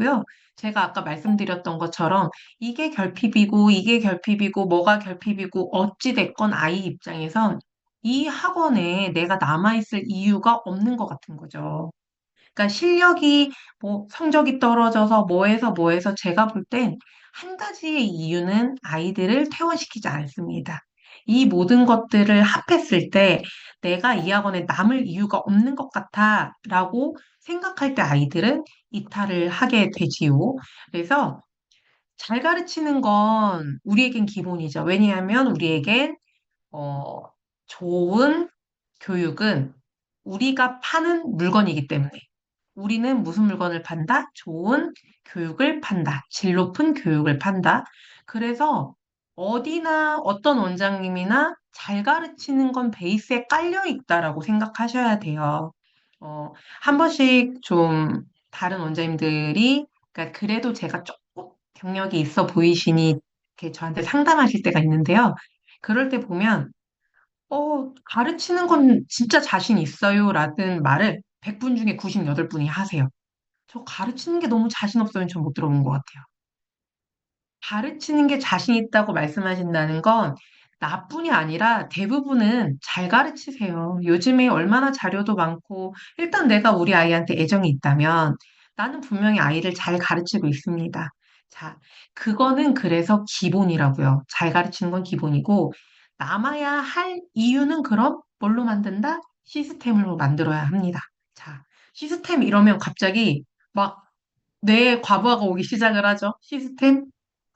있고요. 제가 아까 말씀드렸던 것처럼 이게 결핍이고 이게 결핍이고 뭐가 결핍이고 어찌 됐건 아이 입장에선 이 학원에 내가 남아있을 이유가 없는 것 같은 거죠. 그러니까 실력이 뭐 성적이 떨어져서 뭐해서 제가 볼 땐 한 가지의 이유는 아이들을 퇴원시키지 않습니다. 이 모든 것들을 합했을 때 내가 이 학원에 남을 이유가 없는 것 같아라고 생각할 때 아이들은 이탈을 하게 되지요. 그래서 잘 가르치는 건 우리에겐 기본이죠. 왜냐하면 우리에겐 어, 좋은 교육은 우리가 파는 물건이기 때문에. 우리는 무슨 물건을 판다? 좋은 교육을 판다. 질 높은 교육을 판다. 그래서 어디나 어떤 원장님이나 잘 가르치는 건 베이스에 깔려 있다라고 생각하셔야 돼요. 한 번씩 좀 다른 원장님들이, 그러니까 그래도 제가 조금 경력이 있어 보이시니 이렇게 저한테 상담하실 때가 있는데요. 그럴 때 보면 가르치는 건 진짜 자신 있어요. 라는 말을 100분 중에 98분이 하세요. 저 가르치는 게 너무 자신 없어요. 전 못 들어본 것 같아요. 가르치는 게 자신 있다고 말씀하신다는 건 나뿐이 아니라 대부분은 잘 가르치세요. 요즘에 얼마나 자료도 많고, 일단 내가 우리 아이한테 애정이 있다면 나는 분명히 아이를 잘 가르치고 있습니다. 자, 그거는 그래서 기본이라고요. 잘 가르치는 건 기본이고, 남아야 할 이유는 그럼 뭘로 만든다? 시스템으로 만들어야 합니다. 자, 시스템 이러면 갑자기 막 뇌에 과부하가 오기 시작을 하죠. 시스템?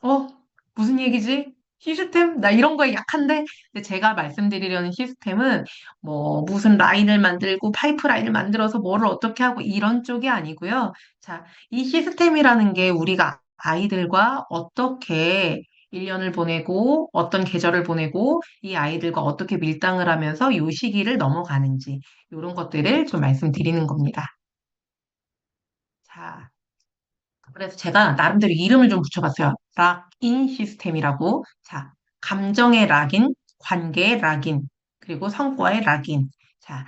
어, 무슨 얘기지? 시스템? 나 이런 거에 약한데? 근데 제가 말씀드리려는 시스템은 뭐 무슨 라인을 만들고 파이프라인을 만들어서 뭐를 어떻게 하고 이런 쪽이 아니고요. 자, 이 시스템이라는 게 우리가 아이들과 어떻게 1년을 보내고 어떤 계절을 보내고 이 아이들과 어떻게 밀당을 하면서 이 시기를 넘어가는지 이런 것들을 좀 말씀드리는 겁니다. 자, 그래서 제가 나름대로 이름을 좀 붙여봤어요. 락인 시스템이라고. 자, 감정의 락인, 관계의 락인, 그리고 성과의 락인. 자,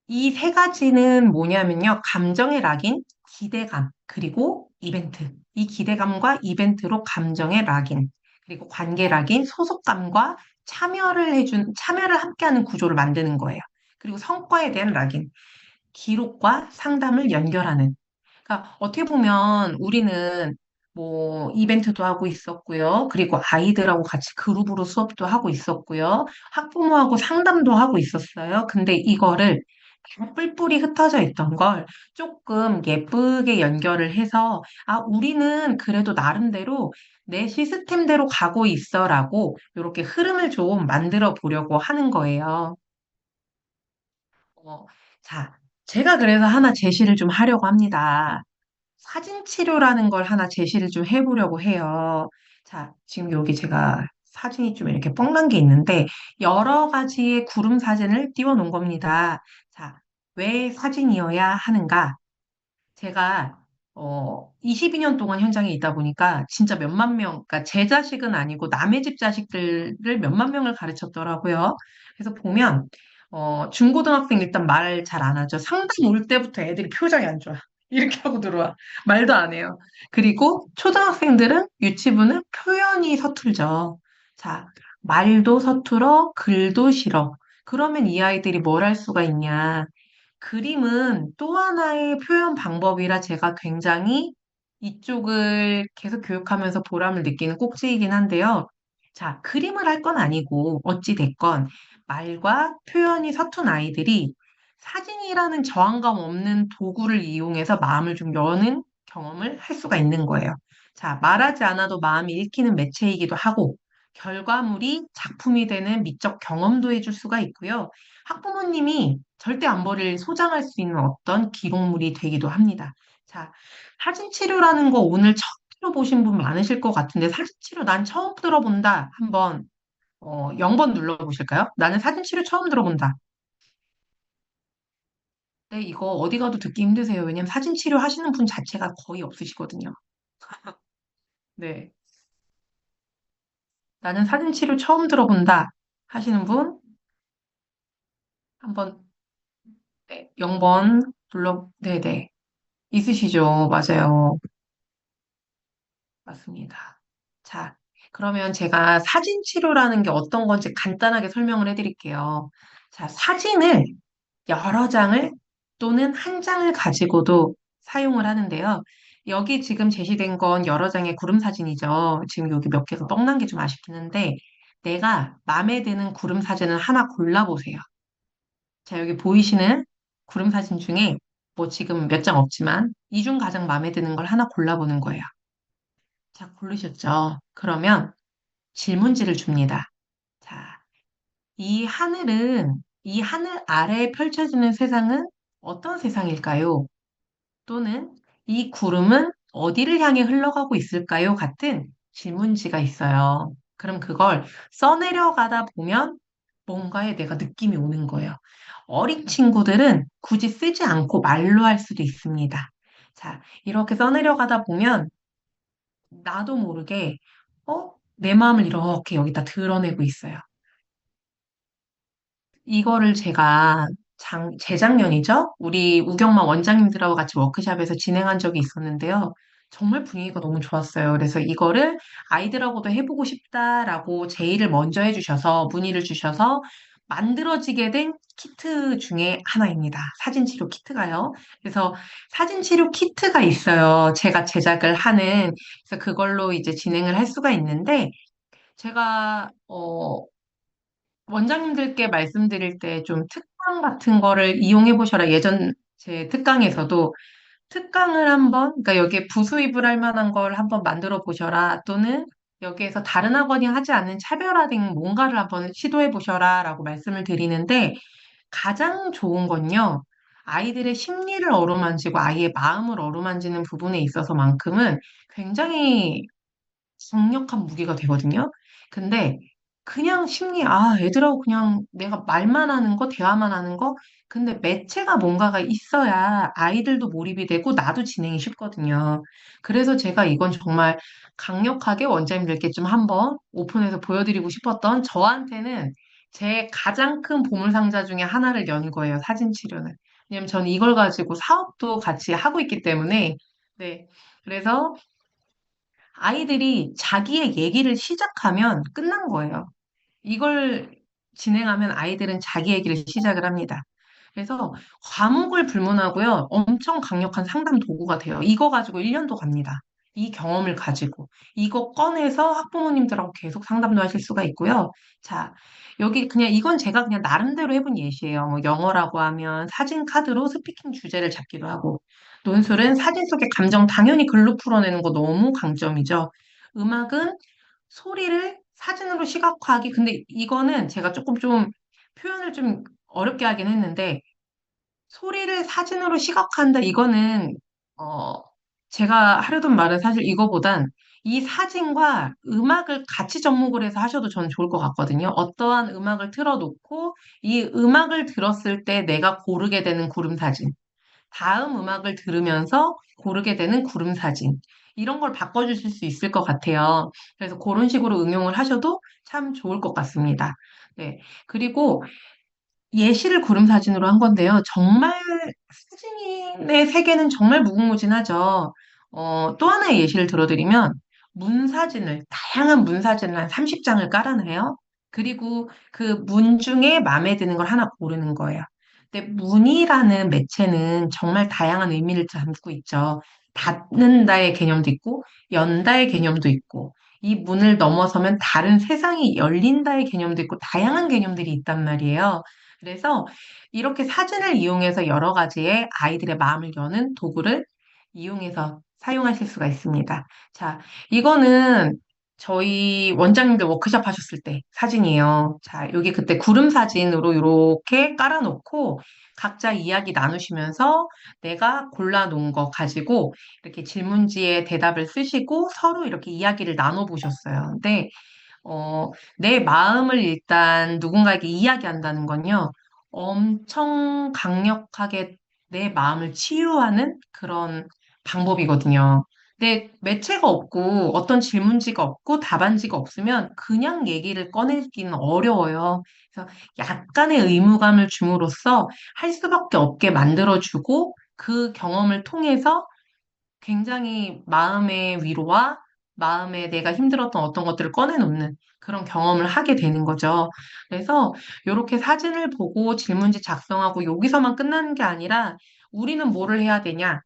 이 세 가지는 뭐냐면요. 감정의 락인, 기대감, 그리고 이벤트. 이 기대감과 이벤트로 감정의 락인, 그리고 관계 락인, 소속감과 참여를 함께하는 구조를 만드는 거예요. 그리고 성과에 대한 락인, 기록과 상담을 연결하는. 그러니까 어떻게 보면 우리는 뭐 이벤트도 하고 있었고요. 그리고 아이들하고 같이 그룹으로 수업도 하고 있었고요. 학부모하고 상담도 하고 있었어요. 근데 이거를 다 뿔뿔이 흩어져 있던 걸 조금 예쁘게 연결을 해서 우리는 그래도 나름대로 내 시스템대로 가고 있어라고 이렇게 흐름을 좀 만들어 보려고 하는 거예요. 어, 자, 제가 그래서 하나 제시를 좀 하려고 합니다. 사진 치료라는 걸 하나 제시를 좀 해보려고 해요. 자, 지금 여기 제가 사진이 좀 이렇게 뻥난 게 있는데, 여러 가지의 구름 사진을 띄워 놓은 겁니다. 자, 왜 사진이어야 하는가? 제가 22년 동안 현장에 있다 보니까 진짜 몇만 명, 그러니까 제 자식은 아니고 남의 집 자식들을 몇만 명을 가르쳤더라고요. 그래서 보면 중고등학생 일단 말 잘 안 하죠. 상담 올 때부터 애들이 표정이 안 좋아. 이렇게 하고 들어와. 말도 안 해요. 그리고 초등학생들은 유치부는 표현이 서툴죠. 자, 말도 서툴어, 글도 싫어. 그러면 이 아이들이 뭘 할 수가 있냐? 그림은 또 하나의 표현 방법이라 제가 굉장히 이쪽을 계속 교육하면서 보람을 느끼는 꼭지이긴 한데요. 자, 그림을 할 건 아니고 어찌 됐건 말과 표현이 서툰 아이들이 사진이라는 저항감 없는 도구를 이용해서 마음을 좀 여는 경험을 할 수가 있는 거예요. 자, 말하지 않아도 마음이 읽히는 매체이기도 하고 결과물이 작품이 되는 미적 경험도 해줄 수가 있고요. 학부모님이 절대 안 버릴 소장할 수 있는 어떤 기록물이 되기도 합니다. 자, 사진 치료라는 거 오늘 처음 들어보신 분 많으실 것 같은데 사진 치료 난 처음 들어본다. 한번 0번 눌러보실까요? 나는 사진 치료 처음 들어본다. 네, 이거 어디 가도 듣기 힘드세요. 왜냐면 사진 치료 하시는 분 자체가 거의 없으시거든요. 네. 나는 사진 치료 처음 들어본다 하시는 분 한번 네, 0번 네네. 있으시죠? 맞아요. 맞습니다. 자, 그러면 제가 사진 치료라는 게 어떤 건지 간단하게 설명을 해드릴게요. 자, 사진을 여러 장을 또는 한 장을 가지고도 사용을 하는데요. 여기 지금 제시된 건 여러 장의 구름 사진이죠. 지금 여기 몇 개가 뻥난 게 좀 아쉽긴 한데, 내가 마음에 드는 구름 사진을 하나 골라보세요. 자, 여기 보이시는 구름 사진 중에 뭐 지금 몇 장 없지만, 이 중 가장 마음에 드는 걸 하나 골라보는 거예요. 자, 고르셨죠? 그러면 질문지를 줍니다. 자, 이 하늘 아래에 펼쳐지는 세상은 어떤 세상일까요? 또는 이 구름은 어디를 향해 흘러가고 있을까요? 같은 질문지가 있어요. 그럼 그걸 써내려가다 보면 뭔가에 내가 느낌이 오는 거예요. 어린 친구들은 굳이 쓰지 않고 말로 할 수도 있습니다. 자, 이렇게 써내려가다 보면 나도 모르게, 내 마음을 이렇게 여기다 드러내고 있어요. 이거를 제가 재작년이죠? 우리 우경마 원장님들하고 같이 워크숍에서 진행한 적이 있었는데요. 정말 분위기가 너무 좋았어요. 그래서 이거를 아이들하고도 해보고 싶다라고 제의를 먼저 해주셔서 문의를 주셔서 만들어지게 된 키트 중에 하나입니다. 사진 치료 키트가요. 그래서 사진 치료 키트가 있어요. 제가 제작을 하는. 그래서 그걸로 이제 진행을 할 수가 있는데 제가 원장님들께 말씀드릴 때 좀 특강 같은 거를 이용해 보셔라. 예전 제 특강에서도 특강을 한번, 그러니까 여기에 부수입을 할 만한 걸 한번 만들어 보셔라. 또는 여기에서 다른 학원이 하지 않는 차별화된 뭔가를 한번 시도해 보셔라. 라고 말씀을 드리는데 가장 좋은 건요. 아이들의 심리를 어루만지고 아이의 마음을 어루만지는 부분에 있어서만큼은 굉장히 강력한 무기가 되거든요. 근데 그냥 애들하고 그냥 내가 말만 하는 거, 대화만 하는 거, 근데 매체가 뭔가가 있어야 아이들도 몰입이 되고 나도 진행이 쉽거든요. 그래서 제가 이건 정말 강력하게 원장님들께 좀 한번 오픈해서 보여드리고 싶었던 저한테는 제 가장 큰 보물상자 중에 하나를 연 거예요, 사진 치료는. 왜냐면 저는 이걸 가지고 사업도 같이 하고 있기 때문에, 네. 그래서 아이들이 자기의 얘기를 시작하면 끝난 거예요. 이걸 진행하면 아이들은 자기 얘기를 시작을 합니다. 그래서 과목을 불문하고요. 엄청 강력한 상담 도구가 돼요. 이거 가지고 1년도 갑니다. 이 경험을 가지고. 이거 꺼내서 학부모님들하고 계속 상담도 하실 수가 있고요. 자, 여기 그냥 이건 제가 그냥 나름대로 해본 예시예요. 뭐 영어라고 하면 사진 카드로 스피킹 주제를 잡기도 하고, 논술은 사진 속의 감정 당연히 글로 풀어내는 거 너무 강점이죠. 음악은 소리를 사진으로 시각화하기. 근데 이거는 제가 조금 좀 표현을 좀 어렵게 하긴 했는데, 소리를 사진으로 시각화한다. 이거는, 어, 제가 하려던 말은 사실 이거보단 이 사진과 음악을 같이 접목을 해서 하셔도 저는 좋을 것 같거든요. 어떠한 음악을 틀어놓고 이 음악을 들었을 때 내가 고르게 되는 구름 사진. 다음 음악을 들으면서 고르게 되는 구름 사진. 이런 걸 바꿔주실 수 있을 것 같아요. 그래서 그런 식으로 응용을 하셔도 참 좋을 것 같습니다. 네. 그리고 예시를 구름 사진으로 한 건데요. 정말 사진의 세계는 정말 무궁무진하죠. 또 하나의 예시를 들어드리면 다양한 문 사진을 한 30장을 깔아놔요. 그리고 그 문 중에 마음에 드는 걸 하나 고르는 거예요. 근데 문이라는 매체는 정말 다양한 의미를 담고 있죠. 닫는다의 개념도 있고, 연다의 개념도 있고, 이 문을 넘어서면 다른 세상이 열린다의 개념도 있고, 다양한 개념들이 있단 말이에요. 그래서 이렇게 사진을 이용해서 여러 가지의 아이들의 마음을 여는 도구를 이용해서 사용하실 수가 있습니다. 자, 이거는 저희 원장님들 워크숍 하셨을 때 사진이에요. 자, 여기 그때 구름 사진으로 이렇게 깔아놓고 각자 이야기 나누시면서 내가 골라놓은 거 가지고 이렇게 질문지에 대답을 쓰시고 서로 이렇게 이야기를 나눠보셨어요. 근데 내 마음을 일단 누군가에게 이야기한다는 건요, 엄청 강력하게 내 마음을 치유하는 그런 방법이거든요. 근데 매체가 없고 어떤 질문지가 없고 답안지가 없으면 그냥 얘기를 꺼내기는 어려워요. 그래서 약간의 의무감을 줌으로써 할 수밖에 없게 만들어주고 그 경험을 통해서 굉장히 마음의 위로와 마음에 내가 힘들었던 어떤 것들을 꺼내놓는 그런 경험을 하게 되는 거죠. 그래서 이렇게 사진을 보고 질문지 작성하고 여기서만 끝나는 게 아니라 우리는 뭐를 해야 되냐?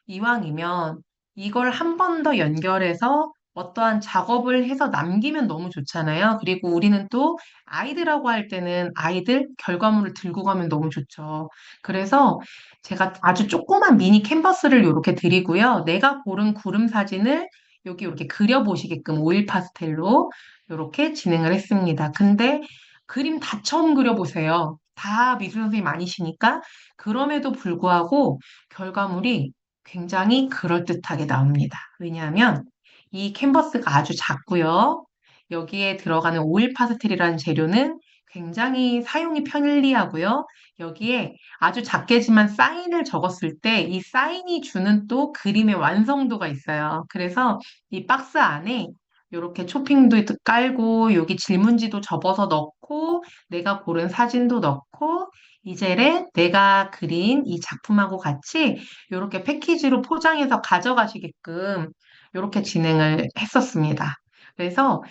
이왕이면 이걸 한 번 더 연결해서 어떠한 작업을 해서 남기면 너무 좋잖아요. 그리고 우리는 또 아이들하고 할 때는 아이들 결과물을 들고 가면 너무 좋죠. 그래서 제가 아주 조그만 미니 캔버스를 이렇게 드리고요. 내가 고른 구름 사진을 여기 이렇게 그려보시게끔 오일 파스텔로 이렇게 진행을 했습니다. 근데 그림 다 처음 그려보세요. 다 미술 선생님 아니시니까 그럼에도 불구하고 결과물이 굉장히 그럴듯하게 나옵니다. 왜냐하면 이 캔버스가 아주 작고요. 여기에 들어가는 오일 파스텔이라는 재료는 굉장히 사용이 편리하고요. 여기에 아주 작게지만 사인을 적었을 때 이 사인이 주는 또 그림의 완성도가 있어요. 그래서 이 박스 안에 이렇게 쇼핑도 깔고 여기 질문지도 접어서 넣고 내가 고른 사진도 넣고 이젤에 내가 그린 이 작품하고 같이 이렇게 패키지로 포장해서 가져가시게끔 이렇게 진행을 했었습니다. 그래서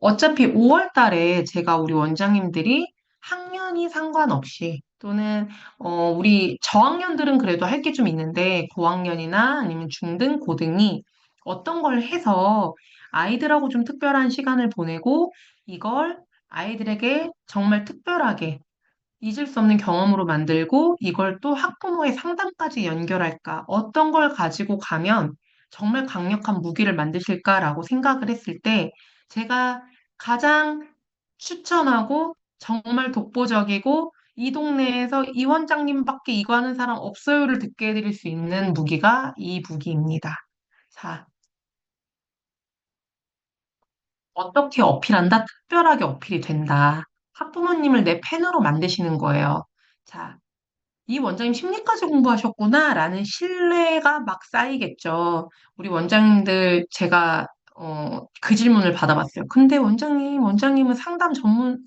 어차피 5월 달에 제가 우리 원장님들이 학년이 상관없이 또는 우리 저학년들은 그래도 할 게 좀 있는데 고학년이나 아니면 중등, 고등이 어떤 걸 해서 아이들하고 좀 특별한 시간을 보내고 이걸 아이들에게 정말 특별하게 잊을 수 없는 경험으로 만들고 이걸 또 학부모의 상담까지 연결할까? 어떤 걸 가지고 가면 정말 강력한 무기를 만드실까라고 생각을 했을 때 제가 가장 추천하고 정말 독보적이고 이 동네에서 이 원장님밖에 이거 하는 사람 없어요를 듣게 해드릴 수 있는 무기가 이 무기입니다. 자, 어떻게 어필한다? 특별하게 어필이 된다. 학부모님을 내 팬으로 만드시는 거예요. 자, 이 원장님 심리까지 공부하셨구나, 라는 신뢰가 막 쌓이겠죠. 우리 원장님들 제가 그 질문을 받아봤어요. 근데 원장님은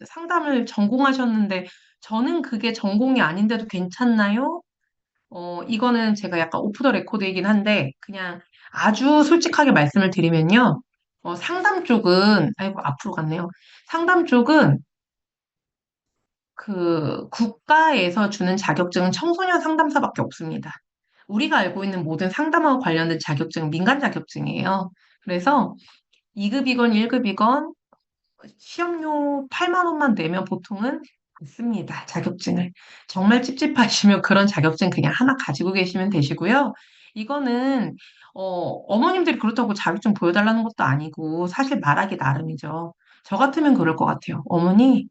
상담을 전공하셨는데 저는 그게 전공이 아닌데도 괜찮나요? 이거는 제가 약간 오프 더 레코드이긴 한데 그냥 아주 솔직하게 말씀을 드리면요. 상담 쪽은 아이고 앞으로 갔네요. 상담 쪽은 그 국가에서 주는 자격증은 청소년 상담사밖에 없습니다. 우리가 알고 있는 모든 상담하고 관련된 자격증은 민간 자격증이에요. 그래서 2급이건 1급이건 시험료 8만 원만 내면 보통은 있습니다. 자격증을. 정말 찝찝하시면 그런 자격증 그냥 하나 가지고 계시면 되시고요. 이거는 어머님들이 그렇다고 자격증 보여달라는 것도 아니고 사실 말하기 나름이죠. 저 같으면 그럴 것 같아요. 어머니,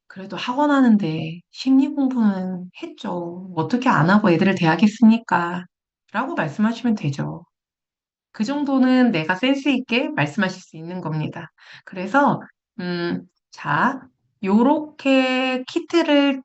그래도 학원 하는데 심리 공부는 했죠. 어떻게 안 하고 애들을 대하겠습니까? 라고 말씀하시면 되죠. 그 정도는 내가 센스 있게 말씀하실 수 있는 겁니다. 그래서, 자, 요렇게 키트를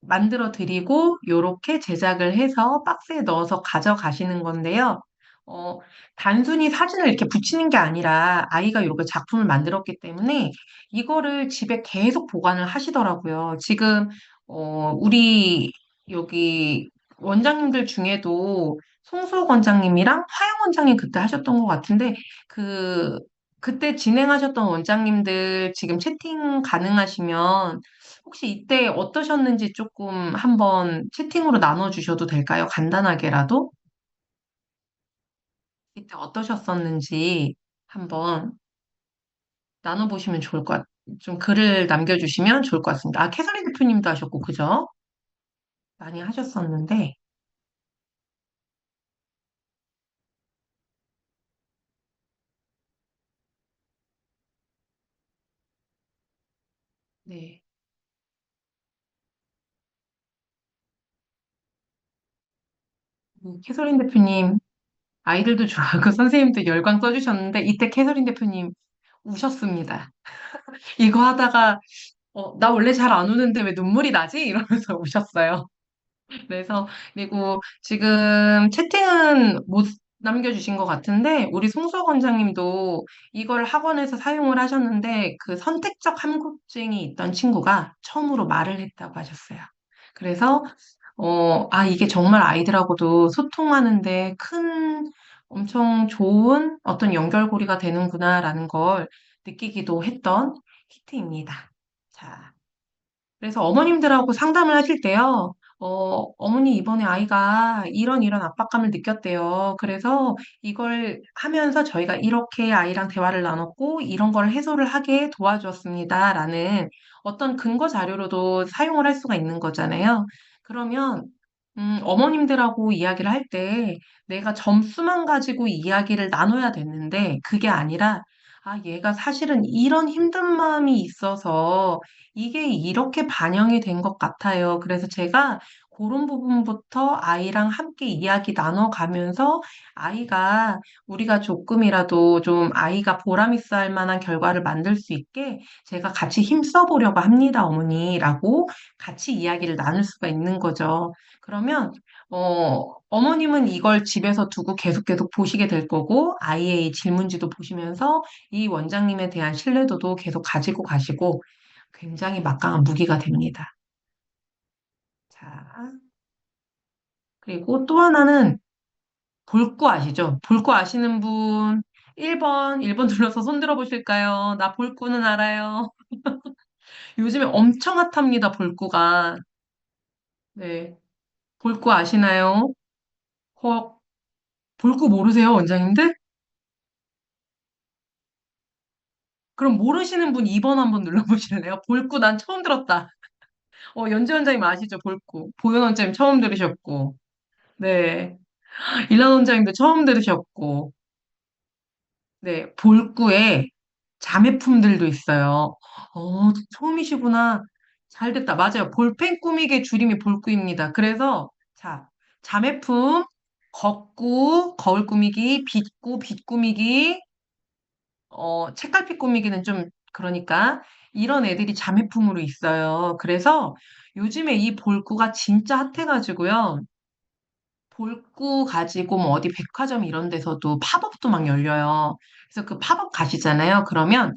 만들어 드리고 요렇게 제작을 해서 박스에 넣어서 가져가시는 건데요. 어, 단순히 사진을 이렇게 붙이는 게 아니라 아이가 이렇게 작품을 만들었기 때문에 이거를 집에 계속 보관을 하시더라고요. 지금 우리 여기 원장님들 중에도 송수호 원장님이랑 화영 원장님 그때 하셨던 것 같은데 그때 진행하셨던 원장님들 지금 채팅 가능하시면 혹시 이때 어떠셨는지 조금 한번 채팅으로 나눠주셔도 될까요? 간단하게라도? 이때 어떠셨었는지 한번 나눠보시면 좋을 것 같아요. 좀 글을 남겨주시면 좋을 것 같습니다. 아, 캐서린 대표님도 하셨고, 그죠? 많이 하셨었는데, 네. 캐서린 대표님, 아이들도 좋아하고 선생님도 열광 써주셨는데, 이때 캐서린 대표님 우셨습니다. 이거 하다가, 나 원래 잘 안 우는데 왜 눈물이 나지? 이러면서 우셨어요. 그래서 그리고 지금 채팅은 못 남겨주신 것 같은데 우리 송수호 원장님도 이걸 학원에서 사용을 하셨는데 그 선택적 함구증이 있던 친구가 처음으로 말을 했다고 하셨어요. 그래서 이게 정말 아이들하고도 소통하는데 엄청 좋은 어떤 연결고리가 되는구나라는 걸 느끼기도 했던 히트입니다. 자, 그래서 어머님들하고 상담을 하실 때요, 어머니 이번에 아이가 이런 압박감을 느꼈대요. 그래서 이걸 하면서 저희가 이렇게 아이랑 대화를 나눴고 이런 걸 해소를 하게 도와주었습니다. 라는 어떤 근거 자료로도 사용을 할 수가 있는 거잖아요. 그러면 어머님들하고 이야기를 할 때 내가 점수만 가지고 이야기를 나눠야 되는데 그게 아니라 얘가 사실은 이런 힘든 마음이 있어서 이게 이렇게 반영이 된 것 같아요. 그래서 제가 그런 부분부터 아이랑 함께 이야기 나눠가면서 아이가 우리가 조금이라도 좀 아이가 보람 있어 할 만한 결과를 만들 수 있게 제가 같이 힘써 보려고 합니다, 어머니라고 같이 이야기를 나눌 수가 있는 거죠. 그러면 어머님은 이걸 집에서 두고 계속 보시게 될 거고 아이의 질문지도 보시면서 이 원장님에 대한 신뢰도도 계속 가지고 가시고 굉장히 막강한 무기가 됩니다. 자, 그리고 또 하나는 볼꾸 아시죠? 볼꾸 아시는 분 1번 눌러서 손 들어 보실까요? 나 볼꾸는 알아요. 요즘에 엄청 핫합니다, 볼꾸가. 네. 볼꾸 아시나요? 헉, 볼꾸 모르세요, 원장님들? 그럼 모르시는 분 2번 한번 눌러보실래요? 볼꾸 난 처음 들었다. 연지 원장님 아시죠? 볼꾸. 보현 원장님 처음 들으셨고. 네. 일란 원장님도 처음 들으셨고. 네, 볼구에 자매품들도 있어요. 처음이시구나. 잘 됐다. 맞아요. 볼펜 꾸미기의 줄임이 볼구입니다. 그래서, 자, 자매품, 겉구, 거울 꾸미기, 빗구, 빗 꾸미기, 책갈피 꾸미기는 좀, 그러니까, 이런 애들이 자매품으로 있어요. 그래서 요즘에 이 볼구가 진짜 핫해가지고요. 볼구 가지고 뭐 어디 백화점 이런 데서도 팝업도 막 열려요. 그래서 그 팝업 가시잖아요. 그러면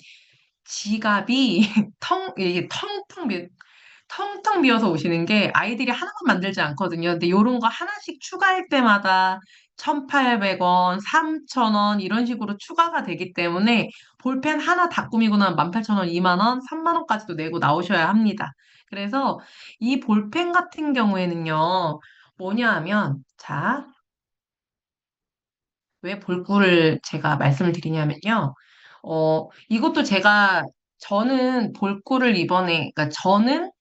지갑이 이게 텅텅 비어서 오시는 게 아이들이 하나만 만들지 않거든요. 근데 요런 거 하나씩 추가할 때마다 1,800원, 3,000원 이런 식으로 추가가 되기 때문에 볼펜 하나 다 꾸미고 나면 18,000원, 2만 원, 3만 원까지도 내고 나오셔야 합니다. 그래서 이 볼펜 같은 경우에는요. 뭐냐 하면 자, 왜 볼꿀을 제가 말씀을 드리냐면요. 이것도 저는 볼꿀을 그러니까 저는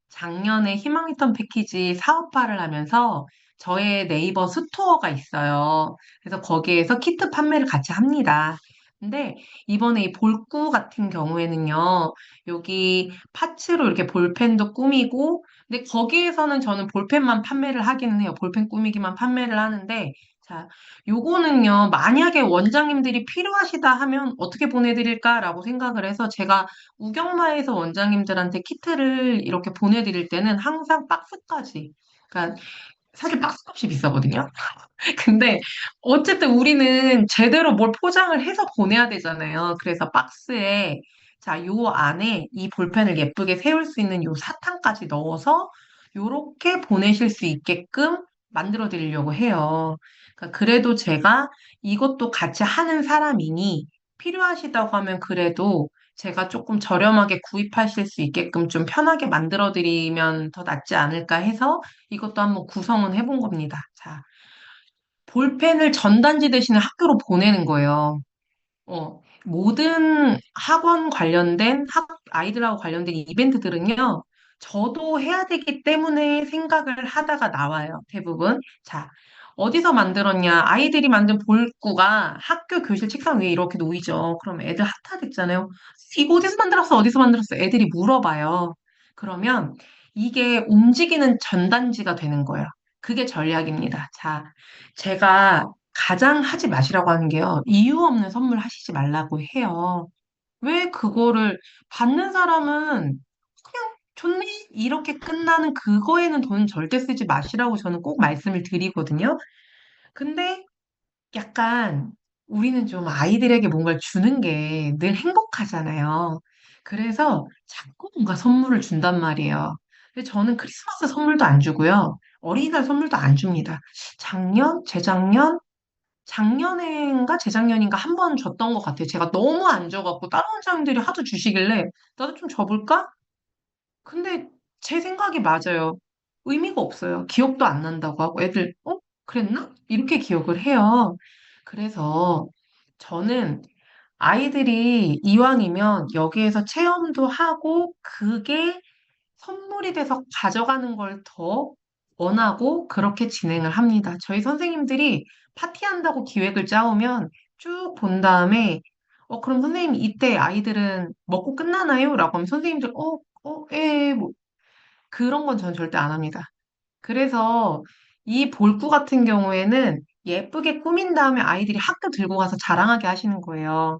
작년에 희망 리턴 패키지 사업화를 하면서 저의 네이버 스토어가 있어요. 그래서 거기에서 키트 판매를 같이 합니다. 근데 이번에 이 볼꾸 같은 경우에는요, 여기 파츠로 이렇게 볼펜도 꾸미고, 근데 거기에서는 저는 볼펜만 판매를 하기는 해요. 볼펜 꾸미기만 판매를 하는데, 자, 요거는요, 만약에 원장님들이 필요하시다 하면 어떻게 보내드릴까라고 생각을 해서 제가 우경마에서 원장님들한테 키트를 이렇게 보내드릴 때는 항상 박스까지. 그러니까 사실 박스값이 비싸거든요. 근데 어쨌든 우리는 제대로 뭘 포장을 해서 보내야 되잖아요. 그래서 박스에 자, 요 안에 이 볼펜을 예쁘게 세울 수 있는 요 사탕까지 넣어서 요렇게 보내실 수 있게끔 만들어 드리려고 해요. 그러니까 그래도 제가 이것도 같이 하는 사람이니 필요하시다고 하면 그래도 제가 조금 저렴하게 구입하실 수 있게끔 좀 편하게 만들어 드리면 더 낫지 않을까 해서 이것도 한번 구성은 해본 겁니다. 자, 볼펜을 전단지 대신에 학교로 보내는 거예요. 모든 아이들하고 관련된 이벤트들은요, 저도 해야 되기 때문에 생각을 하다가 나와요, 대부분. 자, 어디서 만들었냐? 아이들이 만든 볼구가 학교 교실 책상 위에 이렇게 놓이죠. 그럼 애들 핫하겠잖아요. 이거 어디서 만들었어? 어디서 만들었어? 애들이 물어봐요. 그러면 이게 움직이는 전단지가 되는 거예요. 그게 전략입니다. 자, 제가 가장 하지 마시라고 하는 게요. 이유 없는 선물 하시지 말라고 해요. 왜 그거를 받는 사람은 그냥 좋네? 이렇게 끝나는 그거에는 돈 절대 쓰지 마시라고 저는 꼭 말씀을 드리거든요. 근데 약간 우리는 좀 아이들에게 뭔가를 주는 게 늘 행복하잖아요. 그래서 자꾸 뭔가 선물을 준단 말이에요. 근데 저는 크리스마스 선물도 안 주고요. 어린이날 선물도 안 줍니다. 작년, 재작년, 작년인가 재작년인가 한 번 줬던 것 같아요. 제가 너무 안 줘갖고 다른 원장님들이 하도 주시길래 나도 좀 줘볼까? 근데 제 생각이 맞아요. 의미가 없어요. 기억도 안 난다고 하고 애들, 그랬나? 이렇게 기억을 해요. 그래서 저는 아이들이 이왕이면 여기에서 체험도 하고 그게 선물이 돼서 가져가는 걸 더 원하고 그렇게 진행을 합니다. 저희 선생님들이 파티한다고 기획을 짜오면 쭉 본 다음에 그럼 선생님 이때 아이들은 먹고 끝나나요? 라고 하면 선생님들 뭐 그런 건 저는 절대 안 합니다. 그래서 이 볼구 같은 경우에는 예쁘게 꾸민 다음에 아이들이 학교 들고 가서 자랑하게 하시는 거예요.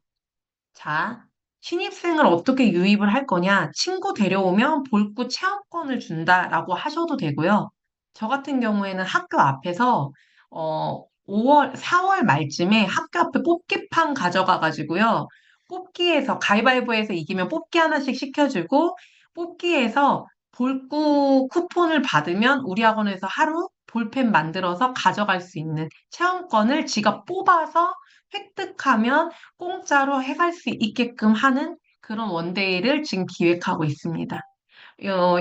자, 신입생을 어떻게 유입을 할 거냐? 친구 데려오면 볼구 체험권을 준다라고 하셔도 되고요. 저 같은 경우에는 학교 앞에서 5월, 4월 말쯤에 학교 앞에 뽑기판 가져가가지고요. 뽑기에서 가위바위보에서 이기면 뽑기 하나씩 시켜주고 뽑기에서 볼구 쿠폰을 받으면 우리 학원에서 하루 볼펜 만들어서 가져갈 수 있는 체험권을 지가 뽑아서 획득하면 공짜로 해갈 수 있게끔 하는 그런 원데이를 지금 기획하고 있습니다.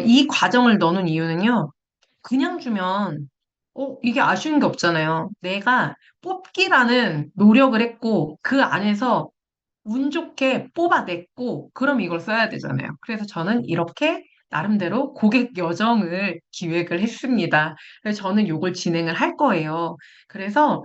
이 과정을 넣는 이유는요, 그냥 주면, 이게 아쉬운 게 없잖아요. 내가 뽑기라는 노력을 했고, 그 안에서 운 좋게 뽑아냈고, 그럼 이걸 써야 되잖아요. 그래서 저는 이렇게 나름대로 고객 여정을 기획을 했습니다. 그래서 저는 이걸 진행을 할 거예요. 그래서,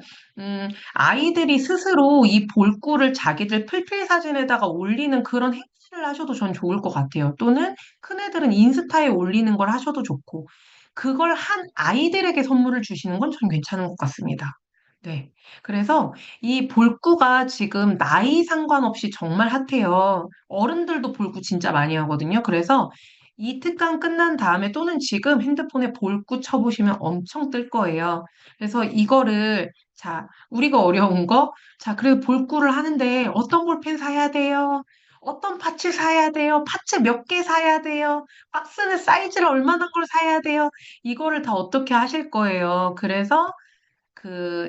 아이들이 스스로 이 볼구를 자기들 프로필 사진에다가 올리는 그런 행사를 하셔도 전 좋을 것 같아요. 또는 큰애들은 인스타에 올리는 걸 하셔도 좋고, 그걸 한 아이들에게 선물을 주시는 건 전 괜찮은 것 같습니다. 네. 그래서 이 볼구가 지금 나이 상관없이 정말 핫해요. 어른들도 볼구 진짜 많이 하거든요. 그래서 이 특강 끝난 다음에 또는 지금 핸드폰에 볼구 쳐보시면 엄청 뜰 거예요. 그래서 이거를, 자, 우리가 어려운 거, 자, 그리고 볼구를 하는데 어떤 볼펜 사야 돼요? 어떤 파츠 사야 돼요? 파츠 몇 개 사야 돼요? 박스는 사이즈를 얼마나 걸 사야 돼요? 이거를 다 어떻게 하실 거예요? 그래서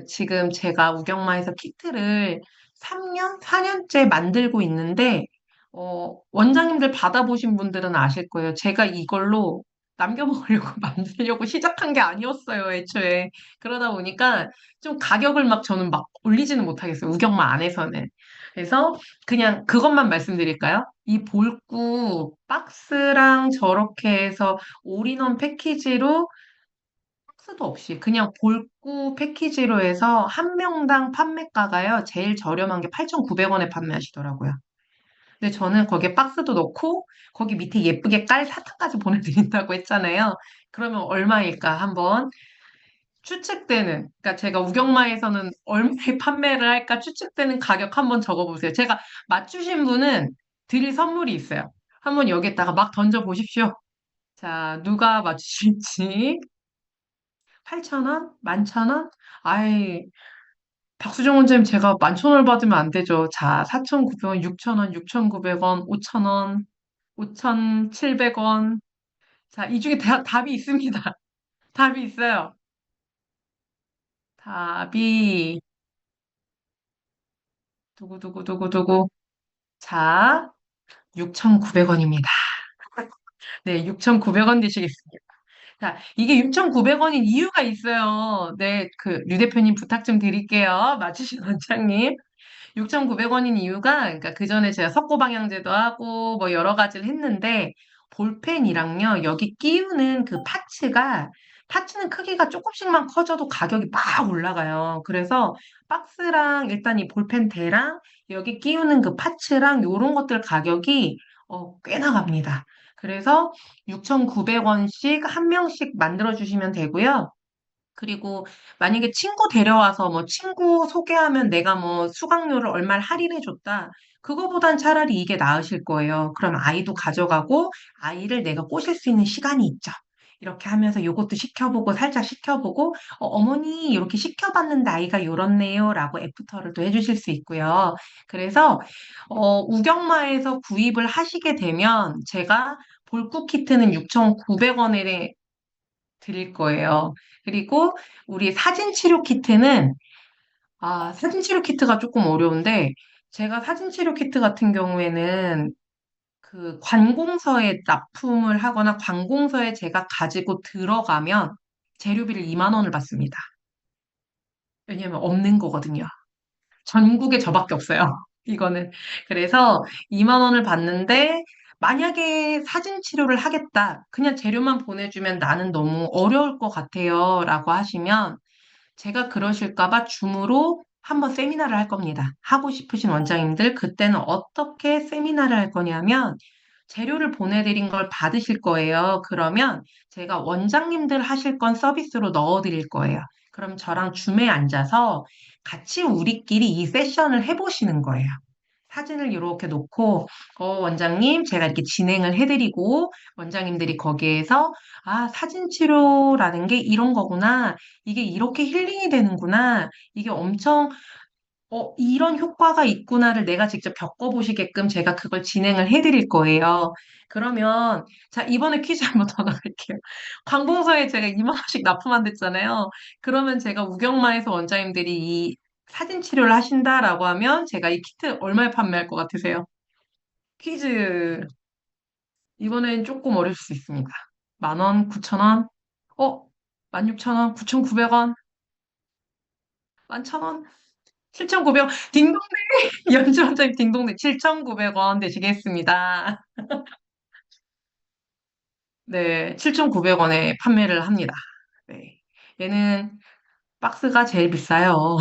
지금 제가 우경마에서 키트를 3년, 4년째 만들고 있는데, 원장님들 받아보신 분들은 아실 거예요. 제가 이걸로 남겨먹으려고 만들려고 시작한 게 아니었어요, 애초에. 그러다 보니까 좀 가격을 막 저는 막 올리지는 못하겠어요. 우경마 안에서는. 그래서 그냥 그것만 말씀드릴까요? 이 볼구 박스랑 저렇게 해서 올인원 패키지로 박스도 없이 그냥 볼구 패키지로 해서 한 명당 판매가가요. 제일 저렴한 게 8,900원에 판매하시더라고요. 근데 저는 거기에 박스도 넣고 거기 밑에 예쁘게 깔 사탕까지 보내드린다고 했잖아요. 그러면 얼마일까 한번 추측되는, 그러니까 제가 우경마에서는 얼마에 판매를 할까 추측되는 가격 한번 적어보세요. 제가 맞추신 분은 드릴 선물이 있어요. 한번 여기에다가 막 던져보십시오. 자, 누가 맞추실지. 8,000원? 11,000원? 아이, 박수정 원장님 제가 11,000원을 받으면 안 되죠. 자, 4,900원, 6,000원, 6,900원, 5,000원, 5,700원. 자, 이 중에 답이 있습니다. 답이 있어요. 답이, 두구두구두구두구. 자, 6,900원입니다. 네, 6,900원 되시겠습니다. 자, 이게 6,900원인 이유가 있어요. 네, 류 대표님 부탁 좀 드릴게요. 맞추신 원장님. 6,900원인 이유가, 그러니까 그 전에 제가 석고방향제도 하고, 뭐 여러 가지를 했는데, 볼펜이랑요, 여기 끼우는 그 파츠는 크기가 조금씩만 커져도 가격이 막 올라가요. 그래서 박스랑 일단 이 볼펜대랑 여기 끼우는 그 파츠랑 요런 것들 가격이 꽤 나갑니다. 그래서 6,900원씩 한 명씩 만들어 주시면 되고요. 그리고 만약에 친구 데려와서 뭐 친구 소개하면 내가 뭐 수강료를 얼마를 할인해 줬다. 그거보단 차라리 이게 나으실 거예요. 그럼 아이도 가져가고 아이를 내가 꼬실 수 있는 시간이 있죠. 이렇게 하면서 요것도 시켜보고 살짝 시켜보고 어머니 이렇게 시켜봤는데 아이가 요렇네요 라고 애프터를 또 해주실 수 있고요. 그래서 우경마에서 구입을 하시게 되면 제가 볼쿠 키트는 6,900원에 드릴 거예요. 그리고 우리 사진 치료 키트는, 사진 치료 키트가 조금 어려운데, 제가 사진 치료 키트 같은 경우에는 그 관공서에 납품을 하거나 관공서에 제가 가지고 들어가면 재료비를 2만 원을 받습니다. 왜냐면 없는 거거든요. 전국에 저밖에 없어요. 이거는. 그래서 2만 원을 받는데 만약에 사진 치료를 하겠다. 그냥 재료만 보내주면 나는 너무 어려울 것 같아요. 라고 하시면 제가 그러실까봐 줌으로 한번 세미나를 할 겁니다. 하고 싶으신 원장님들, 그때는 어떻게 세미나를 할 거냐면, 재료를 보내드린 걸 받으실 거예요. 그러면 제가 원장님들 하실 건 서비스로 넣어드릴 거예요. 그럼 저랑 줌에 앉아서 같이 우리끼리 이 세션을 해보시는 거예요. 사진을 이렇게 놓고, 원장님, 제가 이렇게 진행을 해드리고, 원장님들이 거기에서, 사진 치료라는 게 이런 거구나. 이게 이렇게 힐링이 되는구나. 이게 엄청, 이런 효과가 있구나를 내가 직접 겪어보시게끔 제가 그걸 진행을 해드릴 거예요. 그러면, 자, 이번에 퀴즈 한번 더 나갈게요. 관공서에 제가 2만 원씩 납품한댔잖아요. 그러면 제가 우경마에서 원장님들이 이 사진 치료를 하신다라고 하면 제가 이 키트 얼마에 판매할 것 같으세요? 퀴즈. 이번엔 조금 어려울 수 있습니다. 만 원, 9천 원, 어, 16,000원, 9,900원, 11,000원, 7,900원, 딩동댕! 연주원장님 딩동댕 7,900원 되시겠습니다. 네, 7,900원에 판매를 합니다. 네. 얘는 박스가 제일 비싸요.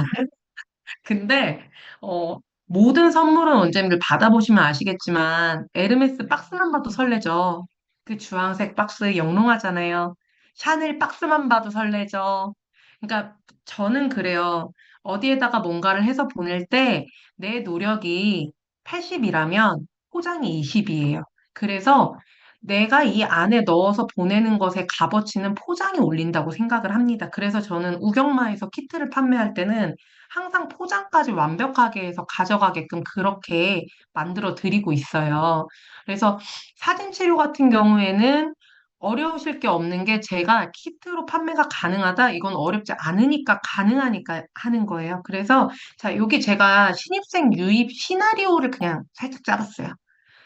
근데, 모든 선물은 원장님들 받아보시면 아시겠지만, 에르메스 박스만 봐도 설레죠. 그 주황색 박스 영롱하잖아요. 샤넬 박스만 봐도 설레죠. 그러니까 저는 그래요. 어디에다가 뭔가를 해서 보낼 때 내 노력이 80이라면 포장이 20이에요. 그래서 내가 이 안에 넣어서 보내는 것의 값어치는 포장이 올린다고 생각을 합니다. 그래서 저는 우경마에서 키트를 판매할 때는 항상 포장까지 완벽하게 해서 가져가게끔 그렇게 만들어 드리고 있어요. 그래서 사진 치료 같은 경우에는 어려우실 게 없는 게 제가 키트로 판매가 가능하다? 이건 어렵지 않으니까 가능하니까 하는 거예요. 그래서 자, 여기 제가 신입생 유입 시나리오를 그냥 살짝 짜봤어요.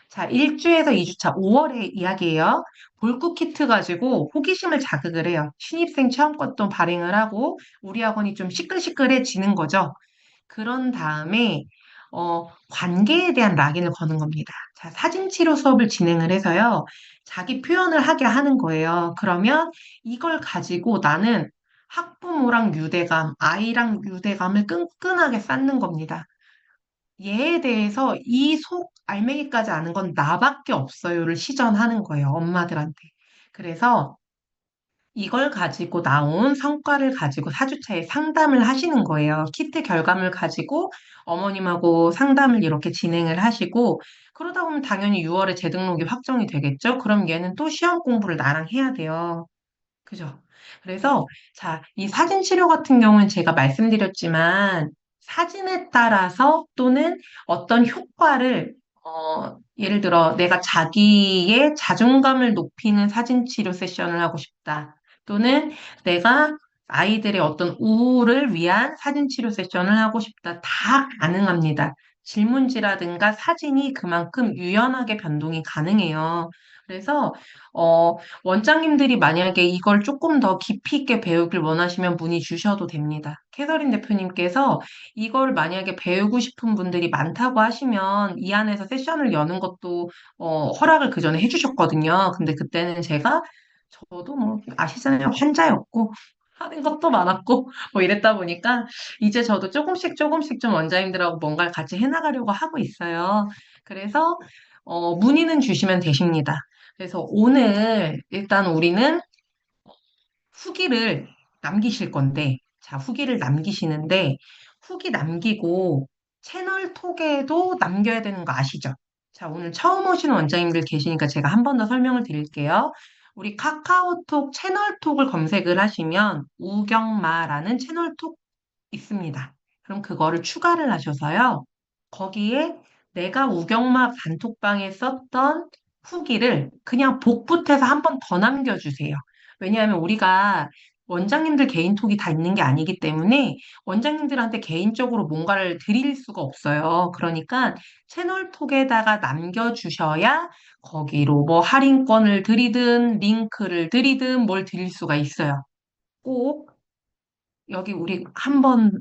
자, 1주에서 2주차 5월의 이야기예요. 볼꾸 키트 가지고 호기심을 자극을 해요. 신입생 체험권도 발행을 하고 우리 학원이 좀 시끌시끌해지는 거죠. 그런 다음에 관계에 대한 락인을 거는 겁니다. 자, 사진 치료 수업을 진행을 해서요. 자기 표현을 하게 하는 거예요. 그러면 이걸 가지고 나는 학부모랑 유대감, 아이랑 유대감을 끈끈하게 쌓는 겁니다. 얘에 대해서 이 속 알맹이까지 아는 건 나밖에 없어요를 시전하는 거예요, 엄마들한테. 그래서 이걸 가지고 나온 성과를 가지고 4주차에 상담을 하시는 거예요. 키트 결과물 가지고 어머님하고 상담을 이렇게 진행을 하시고, 그러다 보면 당연히 6월에 재등록이 확정이 되겠죠? 그럼 얘는 또 시험 공부를 나랑 해야 돼요. 그죠? 그래서, 자, 이 사진 치료 같은 경우는 제가 말씀드렸지만, 사진에 따라서 또는 어떤 효과를, 예를 들어 내가 자기의 자존감을 높이는 사진 치료 세션을 하고 싶다. 또는 내가 아이들의 어떤 우울을 위한 사진 치료 세션을 하고 싶다. 다 가능합니다. 질문지라든가 사진이 그만큼 유연하게 변동이 가능해요. 그래서, 원장님들이 만약에 이걸 조금 더 깊이 있게 배우길 원하시면 문의 주셔도 됩니다. 캐서린 대표님께서 이걸 만약에 배우고 싶은 분들이 많다고 하시면 이 안에서 세션을 여는 것도 허락을 그 전에 해주셨거든요. 근데 그때는 제가 저도 뭐 아시잖아요. 환자였고 하는 것도 많았고 뭐 이랬다 보니까 이제 저도 조금씩 조금씩 좀 원장님들하고 뭔가를 같이 해나가려고 하고 있어요. 그래서 문의는 주시면 되십니다. 그래서 오늘 일단 우리는 후기를 남기실 건데, 자, 후기를 남기시는데, 후기 남기고 채널 톡에도 남겨야 되는 거 아시죠? 자, 오늘 처음 오시는 원장님들 계시니까 제가 한 번 더 설명을 드릴게요. 우리 카카오톡 채널 톡을 검색을 하시면 우경마라는 채널 톡 있습니다. 그럼 그거를 추가를 하셔서요. 거기에 내가 우경마 단톡방에 썼던 후기를 그냥 복붙해서 한 번 더 남겨주세요. 왜냐하면 우리가 원장님들 개인톡이 다 있는 게 아니기 때문에 원장님들한테 개인적으로 뭔가를 드릴 수가 없어요. 그러니까 채널톡에다가 남겨주셔야 거기로 뭐 할인권을 드리든 링크를 드리든 뭘 드릴 수가 있어요. 꼭 여기 우리 한번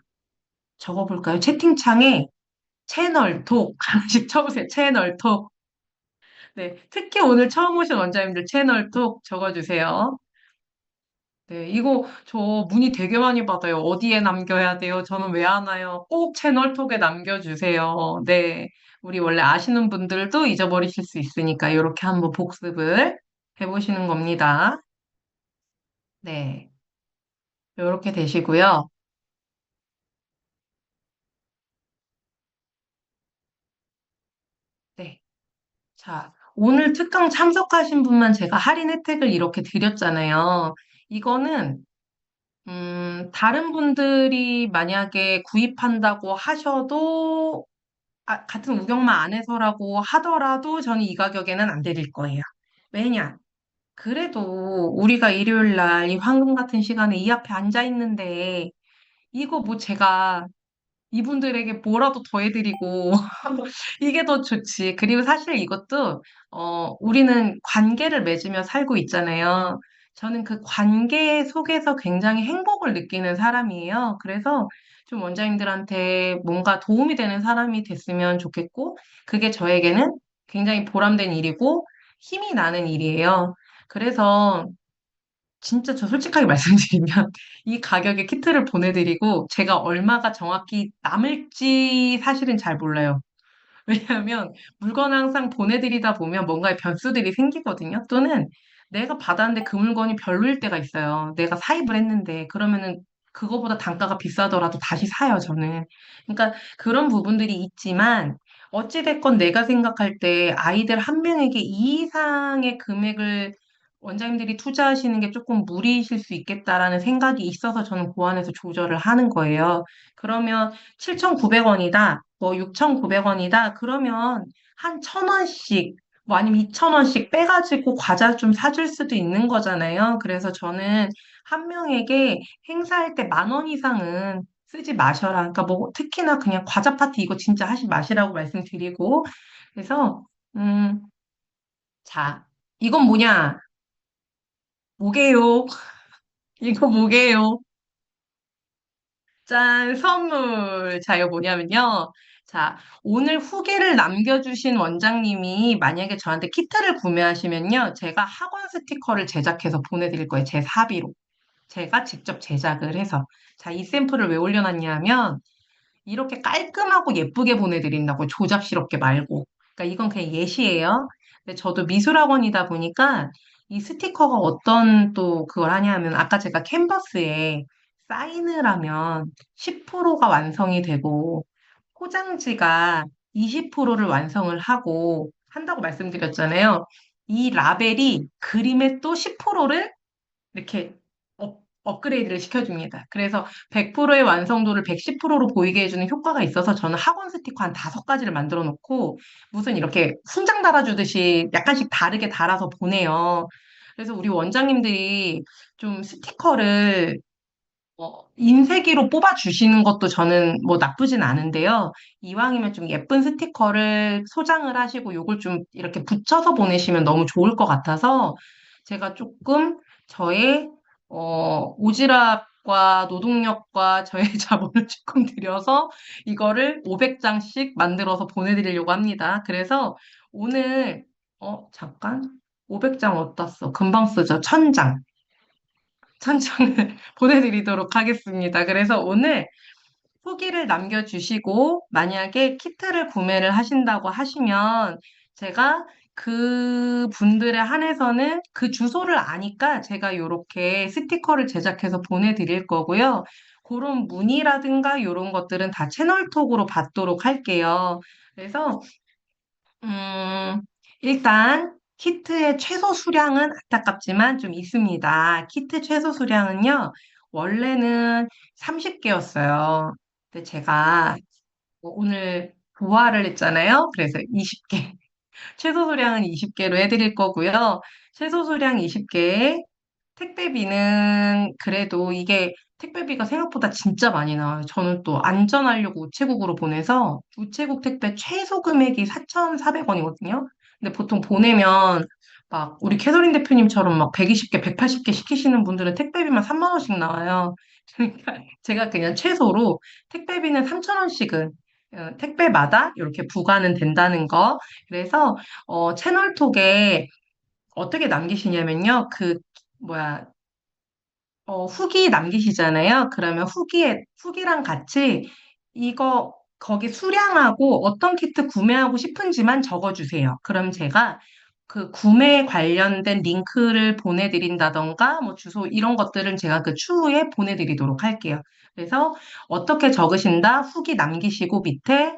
적어볼까요? 채팅창에 채널톡 하나씩 쳐보세요. 채널톡. 네, 특히 오늘 처음 오신 원장님들 채널톡 적어주세요. 네, 이거 저 문의 되게 많이 받아요. 어디에 남겨야 돼요? 저는 왜 안 와요? 꼭 채널톡에 남겨주세요. 네, 우리 원래 아시는 분들도 잊어버리실 수 있으니까 이렇게 한번 복습을 해보시는 겁니다. 네, 이렇게 되시고요. 네, 자, 오늘 특강 참석하신 분만 제가 할인 혜택을 이렇게 드렸잖아요. 이거는 다른 분들이 만약에 구입한다고 하셔도 같은 우경마 안에서라고 하더라도 저는 이 가격에는 안 드릴 거예요. 왜냐? 그래도 우리가 일요일 날 이 황금 같은 시간에 이 앞에 앉아 있는데 이거 뭐 제가 이분들에게 뭐라도 더 해드리고 이게 더 좋지. 그리고 사실 이것도 우리는 관계를 맺으며 살고 있잖아요. 저는 그 관계 속에서 굉장히 행복을 느끼는 사람이에요. 그래서 좀 원장님들한테 뭔가 도움이 되는 사람이 됐으면 좋겠고, 그게 저에게는 굉장히 보람된 일이고 힘이 나는 일이에요. 그래서 진짜 저 솔직하게 말씀드리면 이 가격에 키트를 보내드리고 제가 얼마가 정확히 남을지 사실은 잘 몰라요. 왜냐하면 물건을 항상 보내드리다 보면 뭔가의 변수들이 생기거든요. 또는 내가 받았는데 그 물건이 별로일 때가 있어요. 내가 사입을 했는데 그러면은 그거보다 단가가 비싸더라도 다시 사요, 저는. 그러니까 그런 부분들이 있지만 어찌됐건 내가 생각할 때 아이들 한 명에게 이 이상의 금액을 원장님들이 투자하시는 게 조금 무리이실 수 있겠다라는 생각이 있어서 저는 고안해서 조절을 하는 거예요. 그러면 7,900원이다. 뭐 6,900원이다. 그러면 한 1,000원씩, 뭐 아니면 2,000원씩 빼가지고 과자 좀 사줄 수도 있는 거잖아요. 그래서 저는 한 명에게 행사할 때 10,000원 이상은 쓰지 마셔라. 그러니까 뭐 특히나 그냥 과자 파티 이거 진짜 하지 마시라고 말씀드리고. 그래서, 음, 자, 이건 뭐냐? 뭐게요? 이거 뭐게요? 짠, 선물. 자, 이거 뭐냐면요. 자, 오늘 후기를 남겨주신 원장님이 만약에 저한테 키트를 구매하시면요. 제가 학원 스티커를 제작해서 보내드릴 거예요. 제 사비로. 제가 직접 제작을 해서. 자, 이 샘플을 왜 올려놨냐 하면, 이렇게 깔끔하고 예쁘게 보내드린다고 조잡스럽게 말고. 그러니까 이건 그냥 예시예요. 근데 저도 미술학원이다 보니까 이 스티커가 어떤 또 그걸 하냐 하면 아까 제가 캔버스에 사인을 하면 10%가 완성이 되고 포장지가 20%를 완성을 하고 한다고 말씀드렸잖아요. 이 라벨이 그림의 또 10%를 이렇게 업그레이드를 시켜줍니다. 그래서 100%의 완성도를 110%로 보이게 해주는 효과가 있어서 저는 학원 스티커 한 5가지를 만들어 놓고 무슨 이렇게 훈장 달아주듯이 약간씩 다르게 달아서 보내요. 그래서 우리 원장님들이 좀 스티커를 인쇄기로 뽑아주시는 것도 저는 뭐 나쁘진 않은데요. 이왕이면 좀 예쁜 스티커를 소장을 하시고 요걸 좀 이렇게 붙여서 보내시면 너무 좋을 것 같아서 제가 조금 저의 오지랖과 노동력과 저의 자본을 조금 들여서 이거를 500장씩 만들어서 보내드리려고 합니다. 그래서 오늘 잠깐 500장 어디다 써? 금방 쓰죠. 1,000장. 천장을 보내드리도록 하겠습니다. 그래서 오늘 후기를 남겨주시고, 만약에 키트를 구매를 하신다고 하시면, 제가 그 분들에 한해서는 그 주소를 아니까 제가 이렇게 스티커를 제작해서 보내드릴 거고요. 그런 문의라든가 이런 것들은 다 채널톡으로 받도록 할게요. 그래서 일단 키트의 최소 수량은 안타깝지만 좀 있습니다. 키트 최소 수량은요, 원래는 30개였어요. 근데 제가 오늘 부활을 했잖아요. 그래서 20개. 최소 수량은 20개로 해드릴 거고요. 최소 수량 20개. 택배비는 그래도 이게 택배비가 생각보다 진짜 많이 나와요. 저는 또 안전하려고 우체국으로 보내서 우체국 택배 최소 금액이 4,400원이거든요. 근데 보통 보내면 막 우리 캐서린 대표님처럼 막 120개, 180개 시키시는 분들은 택배비만 3만 원씩 나와요. 그러니까 제가 그냥 최소로 택배비는 3,000원씩은 택배마다 이렇게 부과는 된다는 거. 그래서 채널톡에 어떻게 남기시냐면요. 뭐야, 후기 남기시잖아요. 그러면 후기랑 같이 거기 수량하고 어떤 키트 구매하고 싶은지만 적어주세요. 그럼 제가 그 구매 관련된 링크를 보내드린다던가, 뭐 주소 이런 것들은 제가 그 추후에 보내드리도록 할게요. 그래서 어떻게 적으신다? 후기 남기시고 밑에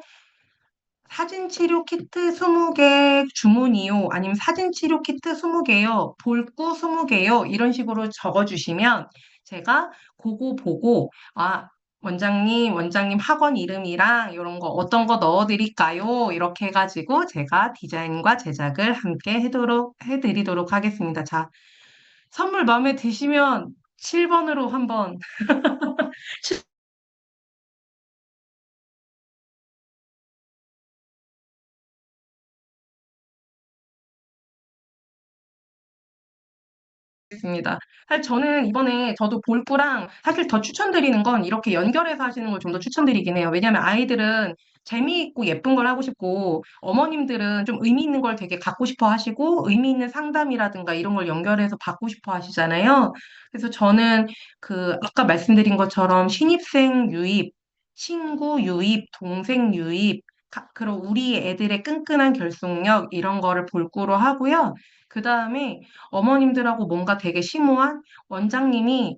사진 치료 키트 20개 주문이요. 아니면 사진 치료 키트 20개요. 볼구 20개요. 이런 식으로 적어주시면 제가 그거 보고, 아, 원장님 학원 이름이랑 이런 거 어떤 거 넣어드릴까요? 이렇게 해가지고 제가 디자인과 제작을 함께 해드리도록 하겠습니다. 자, 선물 마음에 드시면 7번으로 한번 있습니다. 사실 저는 이번에 저도 볼프랑 사실 더 추천드리는 건 이렇게 연결해서 하시는 걸 좀 더 추천드리긴 해요. 왜냐하면 아이들은 재미있고 예쁜 걸 하고 싶고 어머님들은 좀 의미 있는 걸 되게 갖고 싶어 하시고 의미 있는 상담이라든가 이런 걸 연결해서 받고 싶어 하시잖아요. 그래서 저는 아까 말씀드린 것처럼 신입생 유입, 친구 유입, 동생 유입, 그리고 우리 애들의 끈끈한 결속력 이런 거를 볼구로 하고요. 그 다음에 어머님들하고 뭔가 되게 심오한 원장님이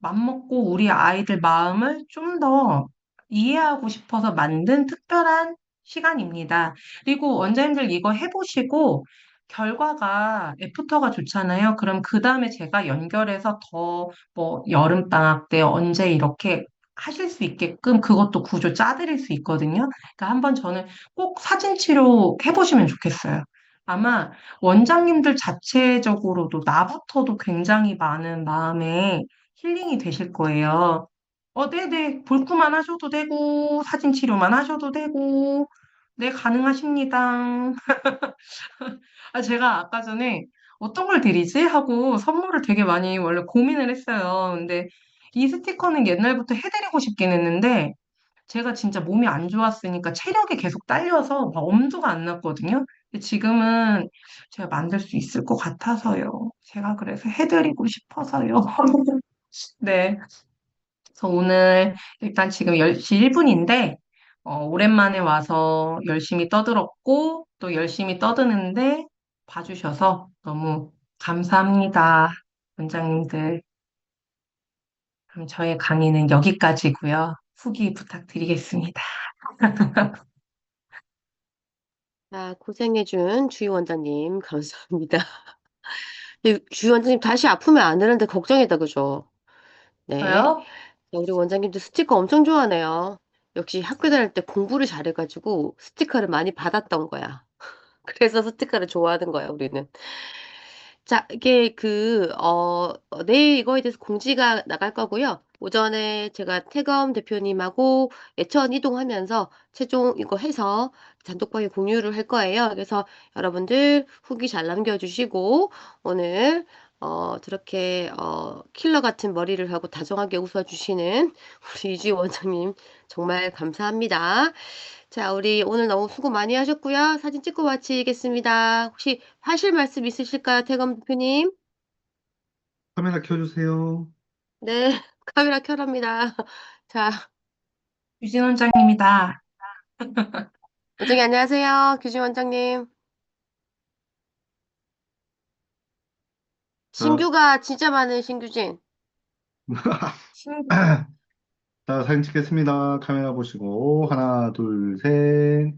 맘먹고 우리 아이들 마음을 좀 더 이해하고 싶어서 만든 특별한 시간입니다. 그리고 원장님들 이거 해보시고 결과가 애프터가 좋잖아요. 그럼 그 다음에 제가 연결해서 더 뭐 여름방학 때 언제 이렇게 하실 수 있게끔 그것도 구조 짜드릴 수 있거든요. 그러니까 한번 저는 꼭 사진 치료 해보시면 좋겠어요. 아마 원장님들 자체적으로도 나부터도 굉장히 많은 마음에 힐링이 되실 거예요. 네네. 볼크만 하셔도 되고, 사진 치료만 하셔도 되고, 네, 가능하십니다. 제가 아까 전에 어떤 걸 드리지? 하고 선물을 되게 많이 원래 고민을 했어요. 근데 이 스티커는 옛날부터 해드리고 싶긴 했는데, 제가 진짜 몸이 안 좋았으니까 체력이 계속 딸려서 막 엄두가 안 났거든요. 근데 지금은 제가 만들 수 있을 것 같아서요. 제가 그래서 해드리고 싶어서요. 네. 그래서 오늘 일단 지금 10시 1분인데, 오랜만에 와서 열심히 떠들었고, 또 열심히 떠드는데 봐주셔서 너무 감사합니다. 원장님들. 그럼 저의 강의는 여기까지고요. 후기 부탁드리겠습니다. 자, 고생해준 주희 원장님, 감사합니다. 근데 주희 원장님 다시 아프면 안 되는데 걱정이다, 그죠? 네. 저요? 자, 우리 원장님도 스티커 엄청 좋아하네요. 역시 학교 다닐 때 공부를 잘해가지고 스티커를 많이 받았던 거야. 그래서 스티커를 좋아하는 거야, 우리는. 자, 이게 내일 이거에 대해서 공지가 나갈 거고요. 오전에 제가 태검 대표님하고 예천 이동하면서 최종 이거 해서 단톡방에 공유를 할 거예요. 그래서 여러분들 후기 잘 남겨주시고, 오늘, 저렇게, 킬러 같은 머리를 하고 다정하게 웃어주시는 우리 이주희 원장님 정말 감사합니다. 자, 우리 오늘 너무 수고 많이 하셨고요. 사진 찍고 마치겠습니다. 혹시 하실 말씀 있으실까요, 태검 대표님? 카메라 켜주세요. 네, 카메라 켜랍니다. 자, 유진 원장님이다. 원장님 안녕하세요. 규진 원장님. 자, 신규가 진짜 많은 신규진. 신- 자, 사진 찍겠습니다. 카메라 보시고, 하나, 둘, 셋.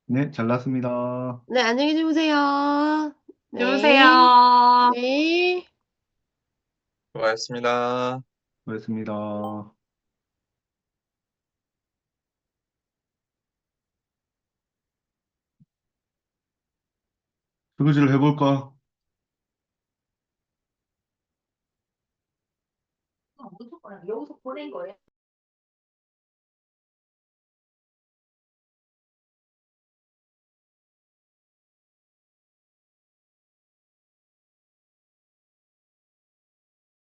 네, 잘 났습니다. 네, 안녕히 주무세요. 네, 주무세요. 네. 수고하셨습니다. 고맙습니다. 설거지를 해볼까? 여기서 보낸 거예요?